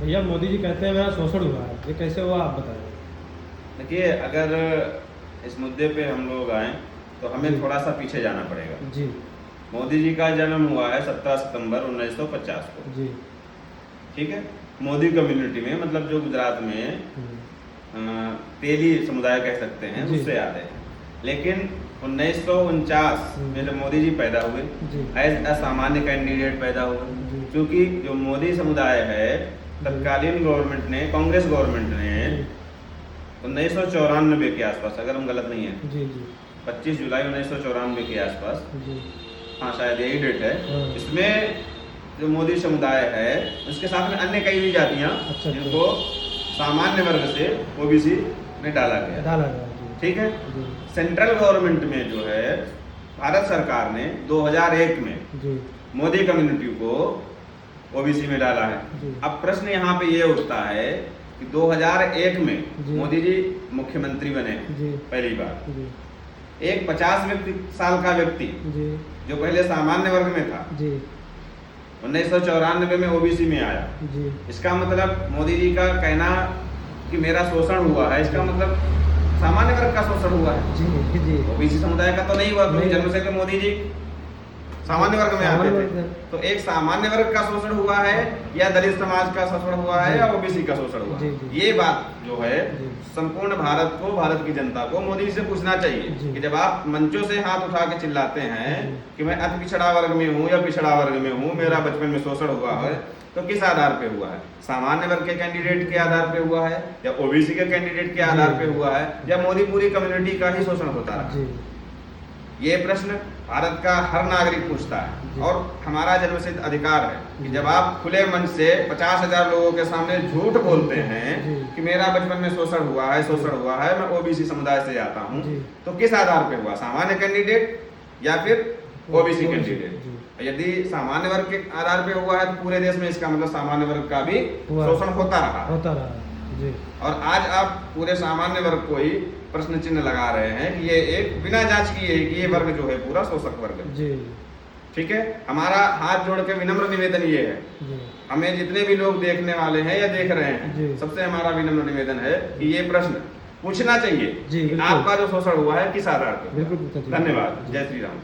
भैया मोदी जी कहते हैं मेरा शोषण हुआ है, ये कैसे हुआ आप बताएं। देखिए, अगर इस मुद्दे पे हम लोग आए तो हमें जी। थोड़ा सा पीछे जाना पड़ेगा। जी। मोदी जी का जन्म हुआ है 17 सितंबर 1950 को। जी। ठीक है। मोदी कम्युनिटी में, मतलब जो गुजरात में तेली समुदाय कह सकते हैं, जी। उससे आते हैं। लेकिन 1949 में जब मोदी जी पैदा हुए, जी। एज असामान्य कैंडिडेट पैदा हुए, जी। क्योंकि जो मोदी समुदाय है, तत्कालीन गवर्नमेंट ने, कांग्रेस गवर्नमेंट ने 1994 के आसपास, अगर हम गलत नहीं है, जी। जी। 25 जुलाई 1994 के आसपास, जी। हाँ शायद यही डेट है, हाँ। इसमें जो मोदी समुदाय है उसके साथ में अन्य कई भी जातियां, अच्छा। जिनको सामान्य वर्ग से ओबीसी में डाला गया। जी। ठीक है। जी। सेंट्रल गवर्नमेंट में जो है, भारत सरकार ने 2001 में जी। मोदी कम्युनिटी को ओबीसी में डाला है। जी। अब प्रश्न यहाँ पे ये उठता है कि 2001 में जी। मोदी जी मुख्यमंत्री बने जी। पहली बार। जी। एक 50 साल का व्यक्ति जी। जो पहले सामान्य वर्ग में था, जी। 1994 में ओबीसी में आया। जी। इसका मतलब मोदी जी का कहना कि मेरा शोषण हुआ है, इसका मतलब सामान्य वर्ग का शोषण हुआ है। जी। जी। ओबीसी समुदाय का तो नहीं हुआ, क्योंकि जन्म से तो मोदी जी सामान्य वर्ग में आते थे। तो एक सामान्य वर्ग का शोषण हुआ है, या दलित समाज का शोषण हुआ है, या ओबीसी का शोषण हुआ है। ये बात जो है संपूर्ण भारत को, भारत की जनता को मोदी जी से पूछना चाहिए कि जब आप मंचों से हाथ उठा के चिल्लाते हैं कि मैं अति पिछड़ा वर्ग में हूँ या पिछड़ा वर्ग में हूँ, मेरा बचपन में शोषण हुआ है, तो किस आधार पे हुआ है? सामान्य वर्ग के कैंडिडेट के आधार पे हुआ है, या ओबीसी के कैंडिडेट के आधार पे हुआ है, या मोदी पूरी कम्युनिटी का ही शोषण होता रहा? ये प्रश्न भारत का हर नागरिक पूछता है, और हमारा जन्मसिद्ध अधिकार है कि जब आप खुले मन से 50,000 लोगों के सामने झूठ बोलते हैं कि मेरा बचपन में शोषण हुआ है, मैं ओबीसी समुदाय से आता हूँ, तो किस आधार पे हुआ? सामान्य कैंडिडेट या फिर ओबीसी कैंडिडेट? यदि सामान्य वर्ग के आधार पे हुआ है तो पूरे देश में इसका मतलब सामान्य वर्ग का भी शोषण होता रहा। जी। और आज आप पूरे सामान्य वर्ग को ही प्रश्न चिन्ह लगा रहे हैं कि ये एक बिना जांच किए कि ये वर्ग जो है पूरा शोषक वर्ग है। जी। ठीक है। हमारा हाथ जोड़ के विनम्र निवेदन ये है, जी। हमें जितने भी लोग देखने वाले हैं या देख रहे हैं, सबसे हमारा विनम्र निवेदन है कि ये प्रश्न पूछना चाहिए कि आपका जो शोषण हुआ है किस आधार पर? धन्यवाद। जय श्री राम।